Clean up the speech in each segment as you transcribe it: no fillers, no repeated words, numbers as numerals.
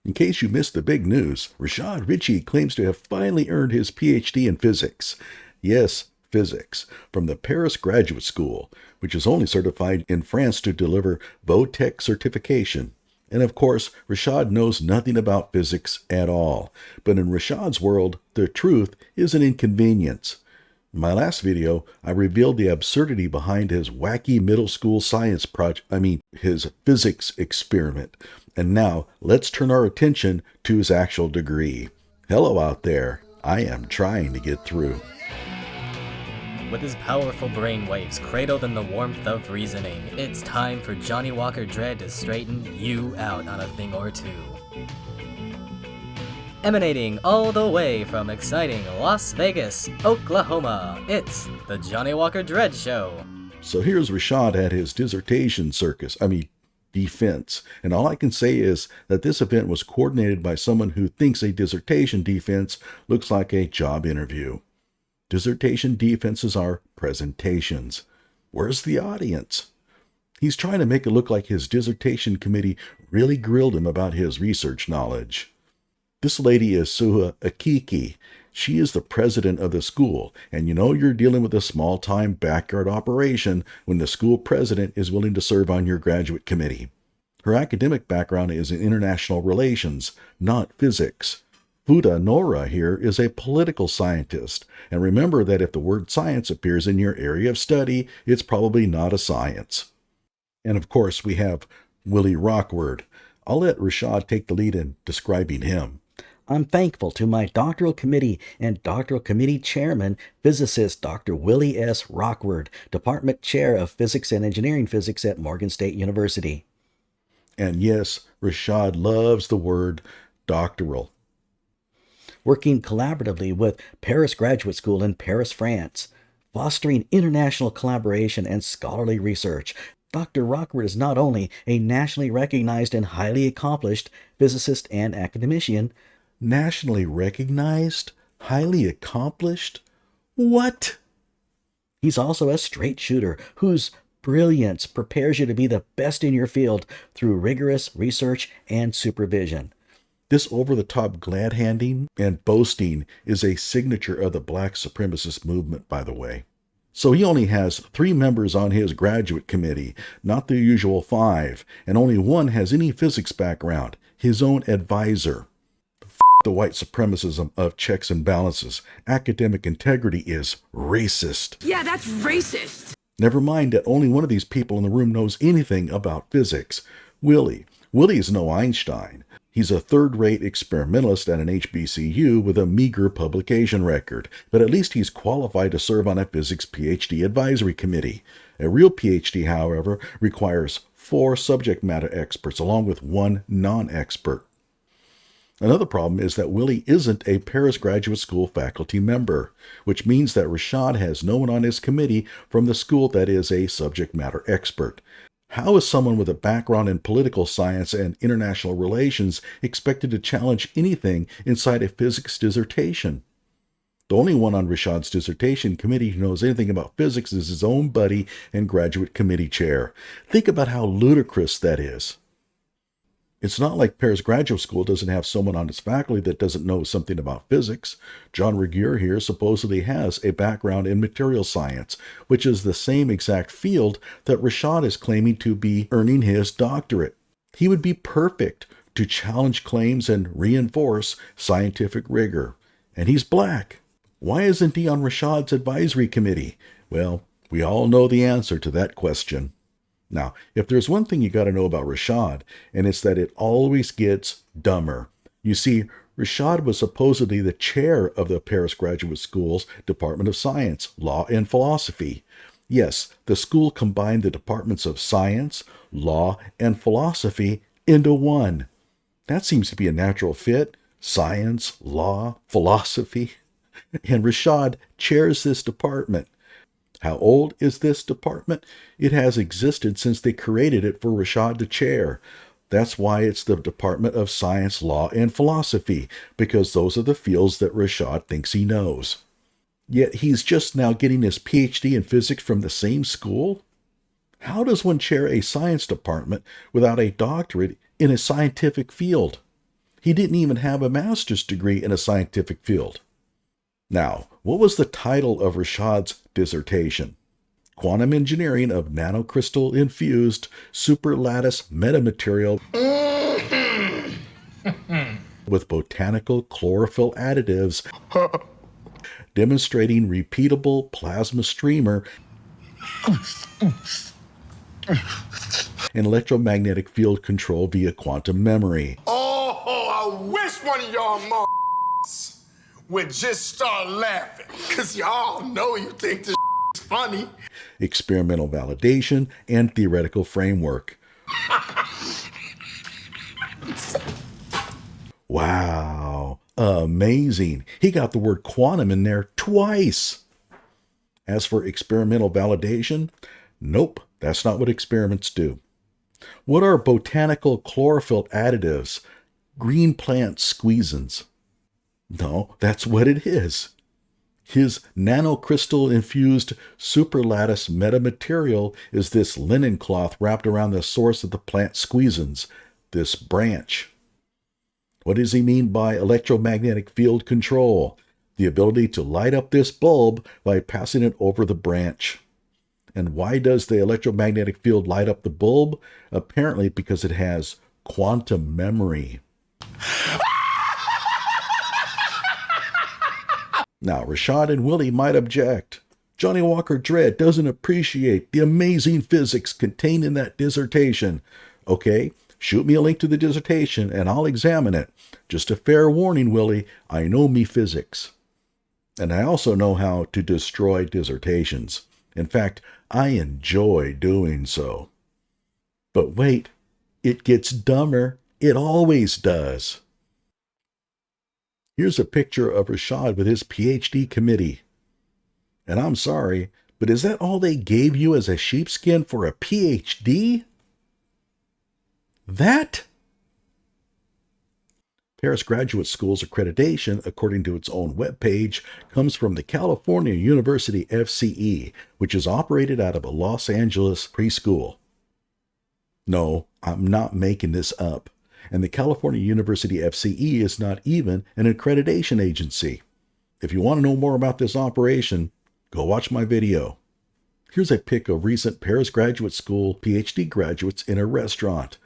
In case you missed the big news, Rashad Richey claims to have finally earned his PhD in physics. Yes, physics, from the Paris Graduate School, which is only certified in France to deliver Vo-Tech certification. And of course, Rashad knows nothing about physics at all. But in Rashad's world, the truth is an inconvenience. In my last video, I revealed the absurdity behind his wacky middle school science his physics experiment. And now, let's turn our attention to his actual degree. Hello out there. I am trying to get through. With his powerful brainwaves cradled in the warmth of reasoning, it's time for Johnny Walker Dread to straighten you out on a thing or two. Emanating all the way from exciting Las Vegas, Oklahoma, it's the Johnny Walker Dread Show. So here's Rashad at his dissertation defense. And all I can say is that this event was coordinated by someone who thinks a dissertation defense looks like a job interview. Dissertation defenses are presentations. Where's the audience? He's trying to make it look like his dissertation committee really grilled him about his research knowledge. This lady is Suha Akiki. She is the president of the school, and you know you're dealing with a small-time backyard operation when the school president is willing to serve on your graduate committee. Her academic background is in international relations, not physics. Fuda Nora here is a political scientist, and remember that if the word science appears in your area of study, it's probably not a science. And of course, we have Willie Rockward. I'll let Rashad take the lead in describing him. I'm thankful to my doctoral committee and doctoral committee chairman, physicist Dr. Willie S. Rockward, Department Chair of Physics and Engineering Physics at Morgan State University. And yes, Rashad loves the word doctoral. Working collaboratively with Paris Graduate School in Paris, France, fostering international collaboration and scholarly research, Dr. Rockward is not only a nationally recognized and highly accomplished physicist and academician. Nationally recognized? Highly accomplished? What? He's also a straight shooter whose brilliance prepares you to be the best in your field through rigorous research and supervision. This over-the-top glad-handing and boasting is a signature of the black supremacist movement, by the way. So he only has 3 members on his graduate committee, not the usual 5, and only one has any physics background, his own advisor. The white supremacism of checks and balances. Academic integrity is racist. Yeah, that's racist. Never mind that only one of these people in the room knows anything about physics. Willie. Willie is no Einstein. He's a third-rate experimentalist at an HBCU with a meager publication record, but at least he's qualified to serve on a physics PhD advisory committee. A real PhD, however, requires 4 subject matter experts along with 1 non-expert. Another problem is that Willie isn't a Paris Graduate School faculty member, which means that Rashad has no one on his committee from the school that is a subject matter expert. How is someone with a background in political science and international relations expected to challenge anything inside a physics dissertation? The only one on Rashad's dissertation committee who knows anything about physics is his own buddy and graduate committee chair. Think about how ludicrous that is. It's not like Paris Graduate School doesn't have someone on its faculty that doesn't know something about physics. John Rigor here supposedly has a background in material science, which is the same exact field that Rashad is claiming to be earning his doctorate. He would be perfect to challenge claims and reinforce scientific rigor. And he's black. Why isn't he on Rashad's advisory committee? Well, we all know the answer to that question. Now, if there's one thing you got to know about Rashad, and it's that it always gets dumber. You see, Rashad was supposedly the chair of the Paris Graduate School's Department of Science, Law, and Philosophy. Yes, the school combined the departments of science, law, and philosophy into one. That seems to be a natural fit. Science, law, philosophy. And Rashad chairs this department. How old is this department? It has existed since they created it for Rashad to chair. That's why it's the Department of Science, Law, and Philosophy, because those are the fields that Rashad thinks he knows. Yet he's just now getting his PhD in physics from the same school? How does one chair a science department without a doctorate in a scientific field? He didn't even have a master's degree in a scientific field. Now, what was the title of Rashad's dissertation? Quantum Engineering of Nanocrystal-Infused Superlattice Metamaterial with Botanical Chlorophyll Additives Demonstrating Repeatable Plasma Streamer and Electromagnetic Field Control via Quantum Memory. Oh, I wish one of y'all would just start laughing, because y'all know you think this is funny. Experimental validation and theoretical framework. Wow, amazing. He got the word quantum in there twice. As for experimental validation, nope, that's not what experiments do. What are botanical chlorophyll additives? Green plant squeezins. No, that's what it is. His nanocrystal-infused superlattice metamaterial is this linen cloth wrapped around the source of the plant squeezins, this branch. What does he mean by electromagnetic field control? The ability to light up this bulb by passing it over the branch. And why does the electromagnetic field light up the bulb? Apparently because it has quantum memory. Now, Rashad and Willie might object. Johnny Walker Dredd doesn't appreciate the amazing physics contained in that dissertation. Okay, shoot me a link to the dissertation and I'll examine it. Just a fair warning, Willie, I know me physics. And I also know how to destroy dissertations. In fact, I enjoy doing so. But wait, it gets dumber. It always does. Here's a picture of Rashad with his PhD committee. And I'm sorry, but is that all they gave you as a sheepskin for a PhD? That? Paris Graduate School's accreditation, according to its own webpage, comes from the California University FCE, which is operated out of a Los Angeles preschool. No, I'm not making this up. And the California University FCE is not even an accreditation agency. If you want to know more about this operation, go watch my video. Here's a pic of recent Paris Graduate School PhD graduates in a restaurant.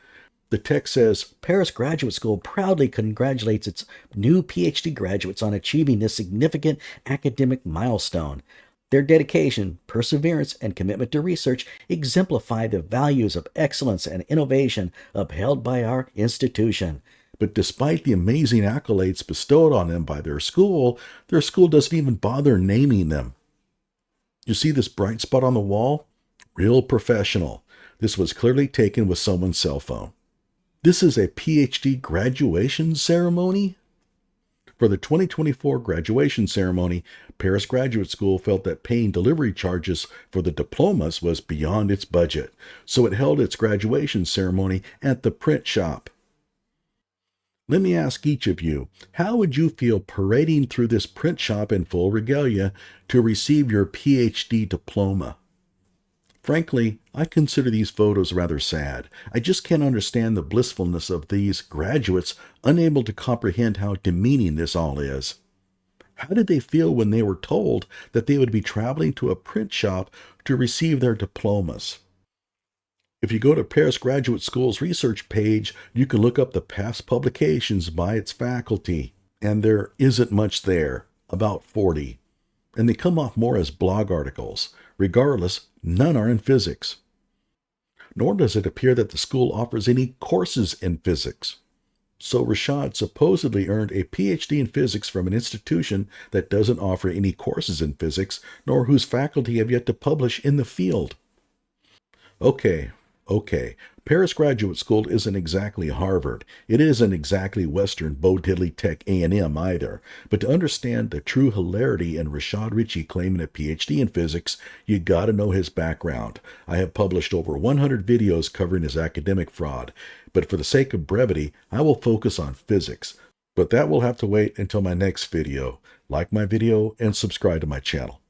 The text says, Paris Graduate School proudly congratulates its new PhD graduates on achieving this significant academic milestone. Their dedication, perseverance, and commitment to research exemplify the values of excellence and innovation upheld by our institution. But despite the amazing accolades bestowed on them by their school doesn't even bother naming them. You see this bright spot on the wall? Real professional. This was clearly taken with someone's cell phone. This is a PhD graduation ceremony? For the 2024 graduation ceremony, Paris Graduate School felt that paying delivery charges for the diplomas was beyond its budget, so it held its graduation ceremony at the print shop. Let me ask each of you, how would you feel parading through this print shop in full regalia to receive your PhD diploma? Frankly, I consider these photos rather sad. I just can't understand the blissfulness of these graduates, unable to comprehend how demeaning this all is. How did they feel when they were told that they would be traveling to a print shop to receive their diplomas? If you go to Paris Graduate School's research page, you can look up the past publications by its faculty, and there isn't much there, about 40. And they come off more as blog articles. Regardless, none are in physics. Nor does it appear that the school offers any courses in physics. So Rashad supposedly earned a PhD in physics from an institution that doesn't offer any courses in physics, nor whose faculty have yet to publish in the field. Okay. Paris Graduate School isn't exactly Harvard. It isn't exactly Western Bo Diddley Tech A&M either. But to understand the true hilarity in Rashad Richey claiming a PhD in physics, you gotta know his background. I have published over 100 videos covering his academic fraud. But for the sake of brevity, I will focus on physics. But that will have to wait until my next video. Like my video and subscribe to my channel.